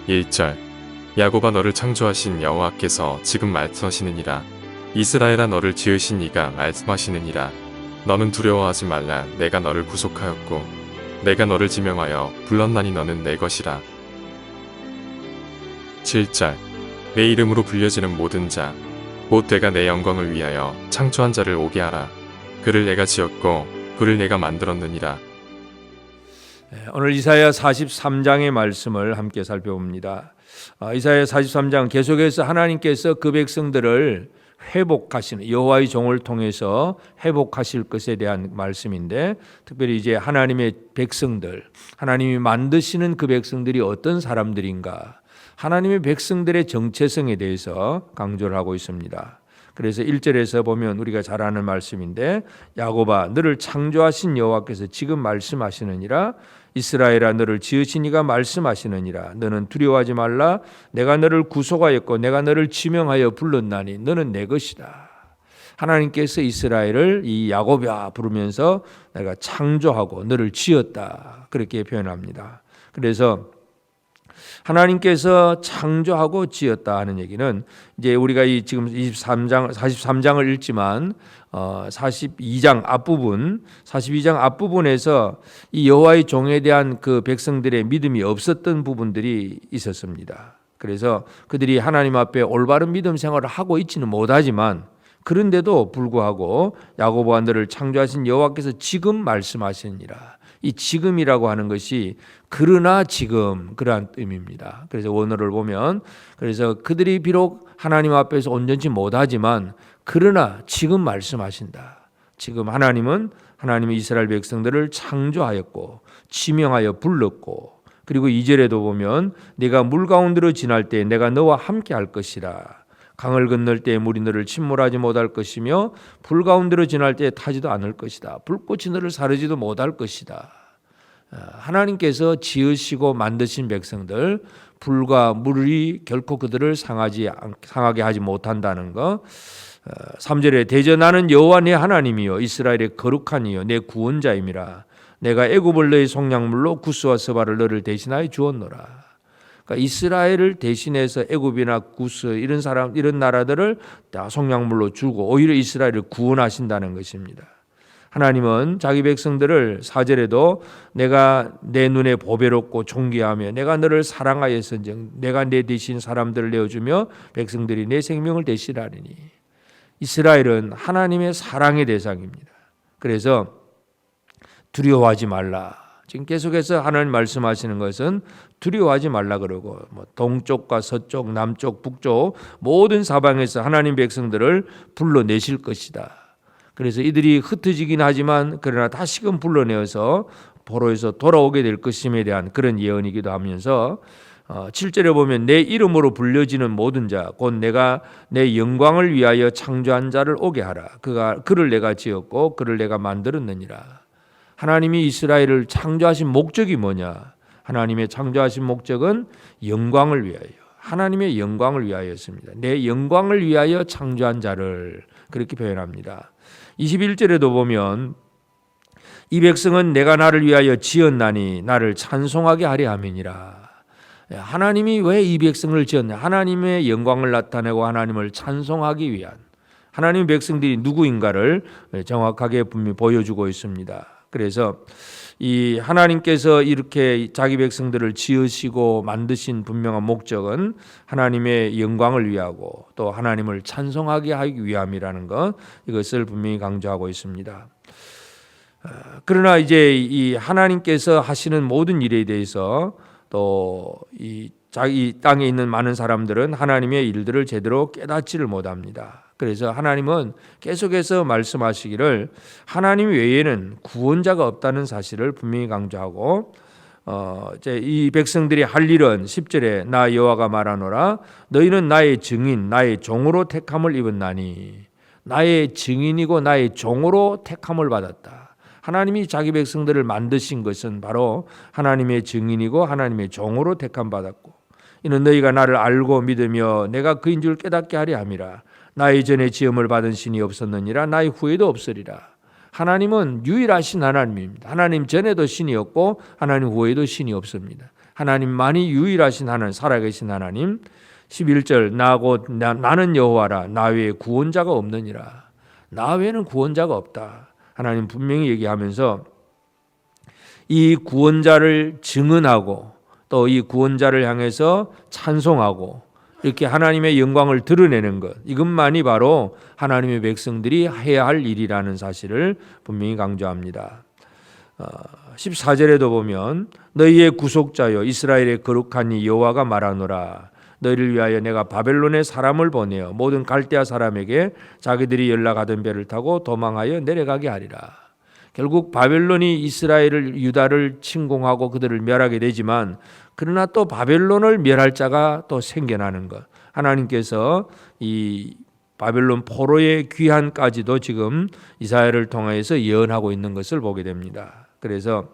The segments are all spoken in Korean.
1절 야곱아 너를 창조하신 여호와께서 지금 말씀하시느니라. 이스라엘아 너를 지으신 이가 말씀하시느니라. 너는 두려워하지 말라. 내가 너를 구속하였고 내가 너를 지명하여 불렀나니 너는 내 것이라. 7절 내 이름으로 불려지는 모든 자 곧 내가 내 영광을 위하여 창조한 자를 오게 하라. 그를 내가 지었고 그를 내가 만들었느니라. 오늘 이사야 43장의 말씀을 함께 살펴봅니다. 이사야 43장 계속해서 하나님께서 그 백성들을 회복하시는, 여호와의 종을 통해서 회복하실 것에 대한 말씀인데, 특별히 이제 하나님의 백성들, 하나님이 만드시는 그 백성들이 어떤 사람들인가, 하나님의 백성들의 정체성에 대해서 강조를 하고 있습니다. 그래서 1절에서 보면 우리가 잘 아는 말씀인데, 야곱아 너를 창조하신 여호와께서 지금 말씀하시느니라. 이스라엘아 너를 지으신 이가 말씀하시느니라. 너는 두려워하지 말라. 내가 너를 구속하였고 내가 너를 지명하여 불렀나니 너는 내 것이다. 하나님께서 이스라엘을 이 야곱이야 부르면서 내가 창조하고 너를 지었다, 그렇게 표현합니다. 그래서 하나님께서 창조하고 지었다 하는 얘기는, 이제 우리가 지금 43장을 읽지만 42장 앞부분에서 이 여호와의 종에 대한 그 백성들의 믿음이 없었던 부분들이 있었습니다. 그래서 그들이 하나님 앞에 올바른 믿음 생활을 하고 있지는 못하지만, 그런데도 불구하고 야곱아 너를 창조하신 여호와께서 지금 말씀하시니라. 이 지금이라고 하는 것이 그러나 지금, 그러한 의미입니다. 그래서 원어를 보면, 그래서 그들이 비록 하나님 앞에서 온전치 못하지만 그러나 지금 말씀하신다. 지금 하나님이 이스라엘 백성들을 창조하였고 지명하여 불렀고, 그리고 2절에도 보면 네가 물 가운데로 지날 때 내가 너와 함께 할 것이라. 강을 건널 때 물이 너를 침몰하지 못할 것이며 불 가운데로 지날 때 타지도 않을 것이다. 불꽃이 너를 사르지도 못할 것이다. 하나님께서 지으시고 만드신 백성들, 불과 물이 결코 그들을 상하게 하지 못한다는 것. 3절에 대저 나는 여호와 내 하나님이요 이스라엘의 거룩한 이요 내 구원자임이라. 내가 애굽을 너의 속량물로 구스와 스바를 너를 대신하여 주었노라. 그러니까 이스라엘을 대신해서 애굽이나 구스 이런 나라들을 다 속량물로 주고 오히려 이스라엘을 구원하신다는 것입니다. 하나님은 자기 백성들을 4절에도 내가 내 눈에 보배롭고 존귀하며 내가 너를 사랑하였은즉 내가 내 대신 사람들을 내어주며 백성들이 내 생명을 대신하리니. 이스라엘은 하나님의 사랑의 대상입니다. 그래서 두려워하지 말라. 지금 계속해서 하나님 말씀하시는 것은 두려워하지 말라 그러고, 동쪽과 서쪽, 남쪽, 북쪽 모든 사방에서 하나님 백성들을 불러내실 것이다. 그래서 이들이 흩어지긴 하지만 그러나 다시금 불러내어서 포로에서 돌아오게 될 것임에 대한 그런 예언이기도 하면서 7절에 보면 내 이름으로 불려지는 모든 자 곧 내가 내 영광을 위하여 창조한 자를 오게 하라. 그를 내가 지었고 그를 내가 만들었느니라. 하나님이 이스라엘을 창조하신 목적이 뭐냐? 하나님의 창조하신 목적은 영광을 위하여, 하나님의 영광을 위하여였습니다. 내 영광을 위하여 창조한 자를, 그렇게 표현합니다. 21절에도 보면 이 백성은 내가 나를 위하여 지었나니 나를 찬송하게 하려 함이니라. 하나님이 왜 이 백성을 지었냐? 하나님의 영광을 나타내고 하나님을 찬송하기 위한, 하나님의 백성들이 누구인가를 정확하게 분명히 보여주고 있습니다. 그래서 이 하나님께서 이렇게 자기 백성들을 지으시고 만드신 분명한 목적은 하나님의 영광을 위하고 또 하나님을 찬송하게 하기 위함이라는 것, 이것을 분명히 강조하고 있습니다. 그러나 이제 이 하나님께서 하시는 모든 일에 대해서 또 이 자기 땅에 있는 많은 사람들은 하나님의 일들을 제대로 깨닫지를 못합니다. 그래서 하나님은 계속해서 말씀하시기를 하나님 외에는 구원자가 없다는 사실을 분명히 강조하고, 이제 이 백성들이 할 일은 10절에 나 여호와가 말하노라 너희는 나의 증인 나의 종으로 택함을 입었나니. 나의 증인이고 나의 종으로 택함을 받았다. 하나님이 자기 백성들을 만드신 것은 바로 하나님의 증인이고 하나님의 종으로 택함 받았고, 이는 너희가 나를 알고 믿으며 내가 그인 줄 깨닫게 하려 함이라. 나의 전에 지음을 받은 신이 없었느니라 나의 후에도 없으리라. 하나님은 유일하신 하나님입니다. 하나님 전에도 신이 없고 하나님 후에도 신이 없습니다. 하나님만이 유일하신 하나님, 살아계신 하나님. 11절 나는 여호와라 나 외에 구원자가 없느니라. 나 외에는 구원자가 없다. 하나님 분명히 얘기하면서 이 구원자를 증언하고 또 이 구원자를 향해서 찬송하고 이렇게 하나님의 영광을 드러내는 것, 이것만이 바로 하나님의 백성들이 해야 할 일이라는 사실을 분명히 강조합니다. 14절에도 보면 너희의 구속자여 이스라엘의 거룩한 이 여호와가 말하노라. 너희를 위하여 내가 바벨론에 사람을 보내어 모든 갈대아 사람에게 자기들이 연락하던 배를 타고 도망하여 내려가게 하리라. 결국 바벨론이 이스라엘을 유다를 침공하고 그들을 멸하게 되지만 그러나 또 바벨론을 멸할 자가 또 생겨나는 것. 하나님께서 이 바벨론 포로의 귀환까지도 지금 이사야를 통해서 예언하고 있는 것을 보게 됩니다. 그래서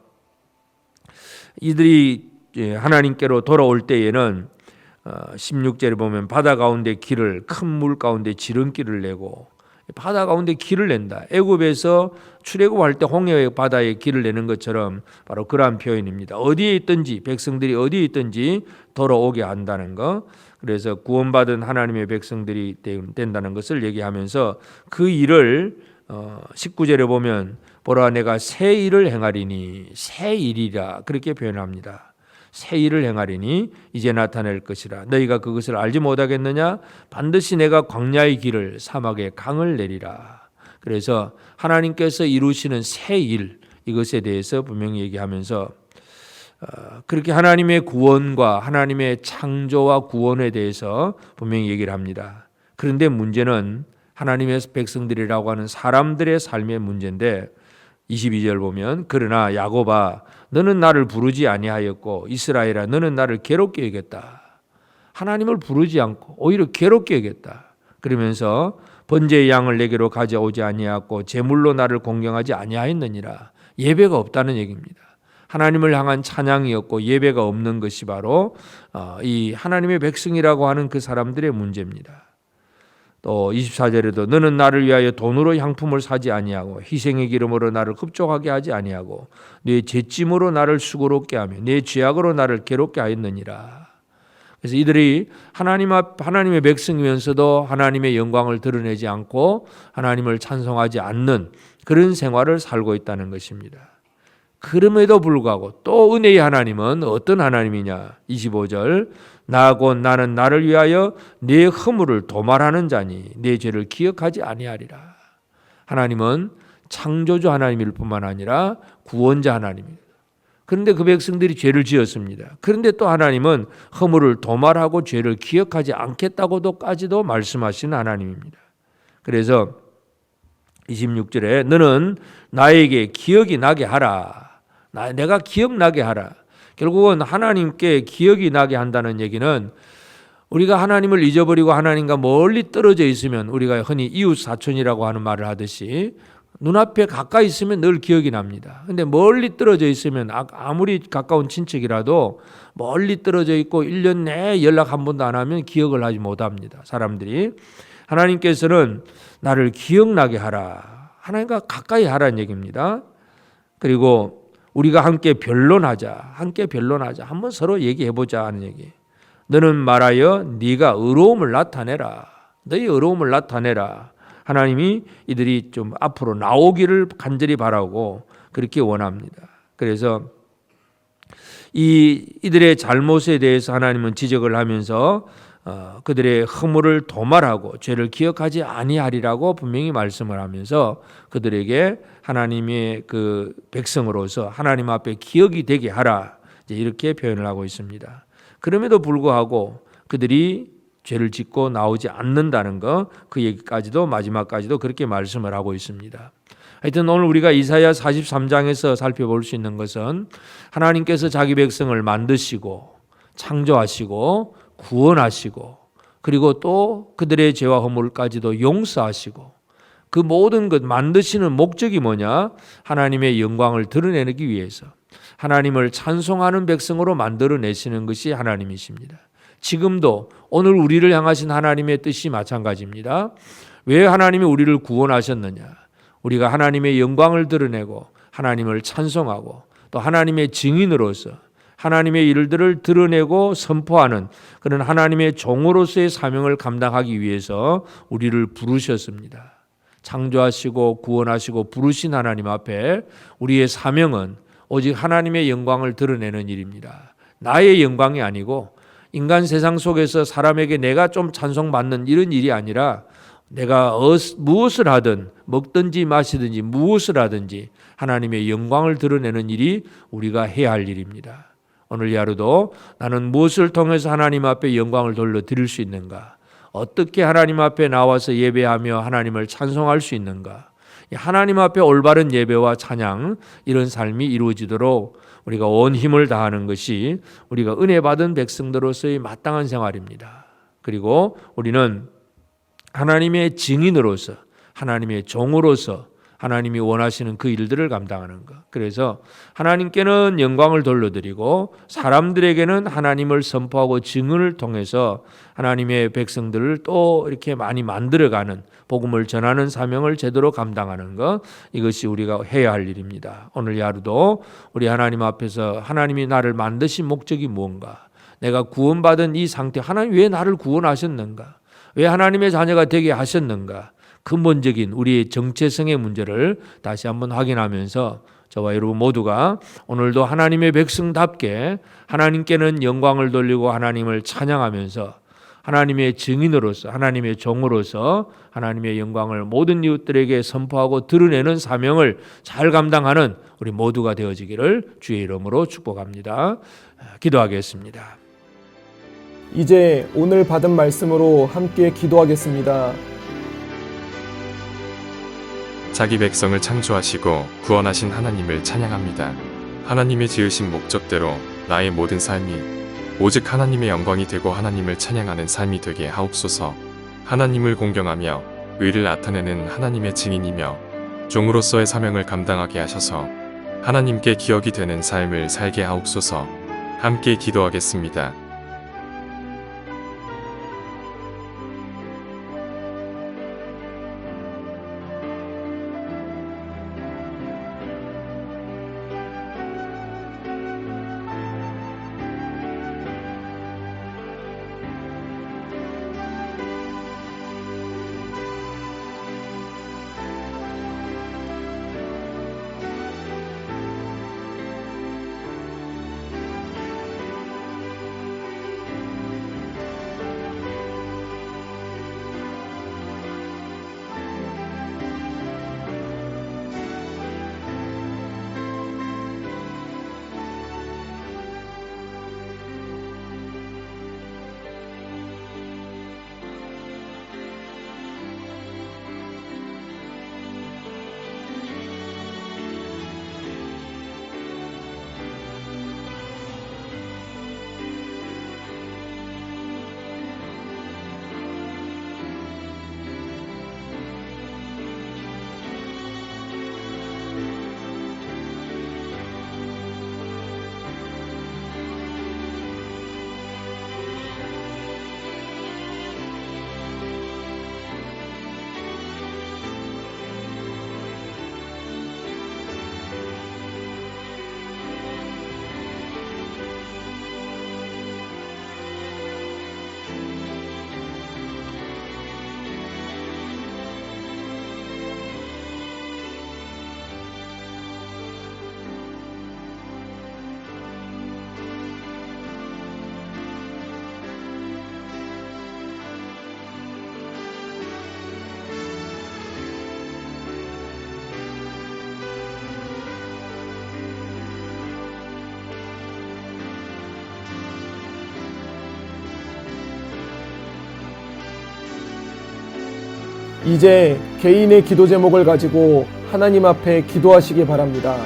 이들이 하나님께로 돌아올 때에는 16절에 보면 바다 가운데 길을 큰 물 가운데 지름길을 내고 바다 가운데 길을 낸다. 애굽에서 출애굽할 때 홍해 바다에 길을 내는 것처럼 바로 그러한 표현입니다. 어디에 있든지 백성들이 어디에 있든지 돌아오게 한다는 것. 그래서 구원받은 하나님의 백성들이 된다는 것을 얘기하면서 그 일을 19절에 보면 보라 내가 새 일을 행하리니 새 일이라 그렇게 표현합니다. 새 일을 행하리니 이제 나타낼 것이라. 너희가 그것을 알지 못하겠느냐? 반드시 내가 광야의 길을 사막에 강을 내리라. 그래서 하나님께서 이루시는 새 일, 이것에 대해서 분명히 얘기하면서 그렇게 하나님의 구원과 하나님의 창조와 구원에 대해서 분명히 얘기를 합니다. 그런데 문제는 하나님의 백성들이라고 하는 사람들의 삶의 문제인데 22절 보면 그러나 야곱아 너는 나를 부르지 아니하였고 이스라엘아 너는 나를 괴롭게 여겼다. 하나님을 부르지 않고 오히려 괴롭게 여겼다. 그러면서 번제의 양을 내게로 가져오지 아니하였고 제물로 나를 공경하지 아니하였느니라. 예배가 없다는 얘기입니다. 하나님을 향한 찬양이었고 예배가 없는 것이 바로 이 하나님의 백성이라고 하는 그 사람들의 문제입니다. 또 24절에도 너는 나를 위하여 돈으로 향품을 사지 아니하고 희생의 기름으로 나를 흡족하게 하지 아니하고 내 죄짐으로 나를 수고롭게 하며 내 죄악으로 나를 괴롭게 하였느니라. 그래서 이들이 하나님의 백성이면서도 하나님의 영광을 드러내지 않고 하나님을 찬송하지 않는 그런 생활을 살고 있다는 것입니다. 그럼에도 불구하고 또 은혜의 하나님은 어떤 하나님이냐? 25절 나하고 나는 나를 위하여 네 허물을 도말하는 자니 네 죄를 기억하지 아니하리라. 하나님은 창조주 하나님일 뿐만 아니라 구원자 하나님입니다. 그런데 그 백성들이 죄를 지었습니다. 그런데 또 하나님은 허물을 도말하고 죄를 기억하지 않겠다고도까지도 말씀하시는 하나님입니다. 그래서 26절에 너는 나에게 기억이 나게 하라. 내가 기억나게 하라. 결국은 하나님께 기억이 나게 한다는 얘기는 우리가 하나님을 잊어버리고 하나님과 멀리 떨어져 있으면 우리가 흔히 이웃 사촌이라고 하는 말을 하듯이 눈앞에 가까이 있으면 늘 기억이 납니다. 그런데 멀리 떨어져 있으면 아무리 가까운 친척이라도 멀리 떨어져 있고 1년 내에 연락 한 번도 안 하면 기억을 하지 못합니다. 사람들이. 하나님께서는 나를 기억나게 하라. 하나님과 가까이 하라는 얘기입니다. 그리고 우리가 함께 변론하자. 한번 서로 얘기해보자 하는 얘기. 너는 말하여 네가 의로움을 나타내라. 너희 의로움을 나타내라. 하나님이 이들이 좀 앞으로 나오기를 간절히 바라고 그렇게 원합니다. 그래서 이들의 잘못에 대해서 하나님은 지적을 하면서 그들의 허물을 도말하고 죄를 기억하지 아니하리라고 분명히 말씀을 하면서 그들에게 하나님의 그 백성으로서 하나님 앞에 기억이 되게 하라 이렇게 표현을 하고 있습니다. 그럼에도 불구하고 그들이 죄를 짓고 나오지 않는다는 것, 그 얘기까지도 마지막까지도 그렇게 말씀을 하고 있습니다. 하여튼 오늘 우리가 이사야 43장에서 살펴볼 수 있는 것은 하나님께서 자기 백성을 만드시고 창조하시고 구원하시고 그리고 또 그들의 죄와 허물까지도 용서하시고 그 모든 것 만드시는 목적이 뭐냐? 하나님의 영광을 드러내기 위해서 하나님을 찬송하는 백성으로 만들어내시는 것이 하나님이십니다. 지금도 오늘 우리를 향하신 하나님의 뜻이 마찬가지입니다. 왜 하나님이 우리를 구원하셨느냐? 우리가 하나님의 영광을 드러내고 하나님을 찬송하고 또 하나님의 증인으로서 하나님의 일들을 드러내고 선포하는 그런 하나님의 종으로서의 사명을 감당하기 위해서 우리를 부르셨습니다. 창조하시고 구원하시고 부르신 하나님 앞에 우리의 사명은 오직 하나님의 영광을 드러내는 일입니다. 나의 영광이 아니고 인간 세상 속에서 사람에게 내가 좀 찬송받는 이런 일이 아니라 내가 무엇을 하든 먹든지 마시든지 무엇을 하든지 하나님의 영광을 드러내는 일이 우리가 해야 할 일입니다. 오늘 이 하루도 나는 무엇을 통해서 하나님 앞에 영광을 돌려드릴 수 있는가? 어떻게 하나님 앞에 나와서 예배하며 하나님을 찬송할 수 있는가? 하나님 앞에 올바른 예배와 찬양 이런 삶이 이루어지도록 우리가 온 힘을 다하는 것이 우리가 은혜 받은 백성들로서의 마땅한 생활입니다. 그리고 우리는 하나님의 증인으로서 하나님의 종으로서 하나님이 원하시는 그 일들을 감당하는 것. 그래서 하나님께는 영광을 돌려드리고 사람들에게는 하나님을 선포하고 증언을 통해서 하나님의 백성들을 또 이렇게 많이 만들어가는 복음을 전하는 사명을 제대로 감당하는 것. 이것이 우리가 해야 할 일입니다. 오늘 이 하루도 우리 하나님 앞에서 하나님이 나를 만드신 목적이 무언가? 내가 구원받은 이 상태, 하나님 왜 나를 구원하셨는가? 왜 하나님의 자녀가 되게 하셨는가? 근본적인 우리의 정체성의 문제를 다시 한번 확인하면서 저와 여러분 모두가 오늘도 하나님의 백성답게 하나님께는 영광을 돌리고 하나님을 찬양하면서 하나님의 증인으로서 하나님의 종으로서 하나님의 영광을 모든 이웃들에게 선포하고 드러내는 사명을 잘 감당하는 우리 모두가 되어지기를 주의 이름으로 축복합니다. 기도하겠습니다. 이제 오늘 받은 말씀으로 함께 기도하겠습니다. 자기 백성을 창조하시고 구원하신 하나님을 찬양합니다. 하나님의 지으신 목적대로 나의 모든 삶이 오직 하나님의 영광이 되고 하나님을 찬양하는 삶이 되게 하옵소서. 하나님을 공경하며 의를 나타내는 하나님의 증인이며 종으로서의 사명을 감당하게 하셔서 하나님께 기억이 되는 삶을 살게 하옵소서. 함께 기도하겠습니다. 이제 개인의 기도 제목을 가지고 하나님 앞에 기도하시기 바랍니다.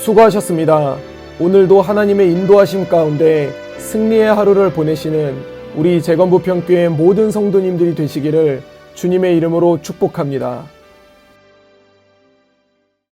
수고하셨습니다. 오늘도 하나님의 인도하심 가운데 승리의 하루를 보내시는 우리 재건부평교회 모든 성도님들이 되시기를 주님의 이름으로 축복합니다.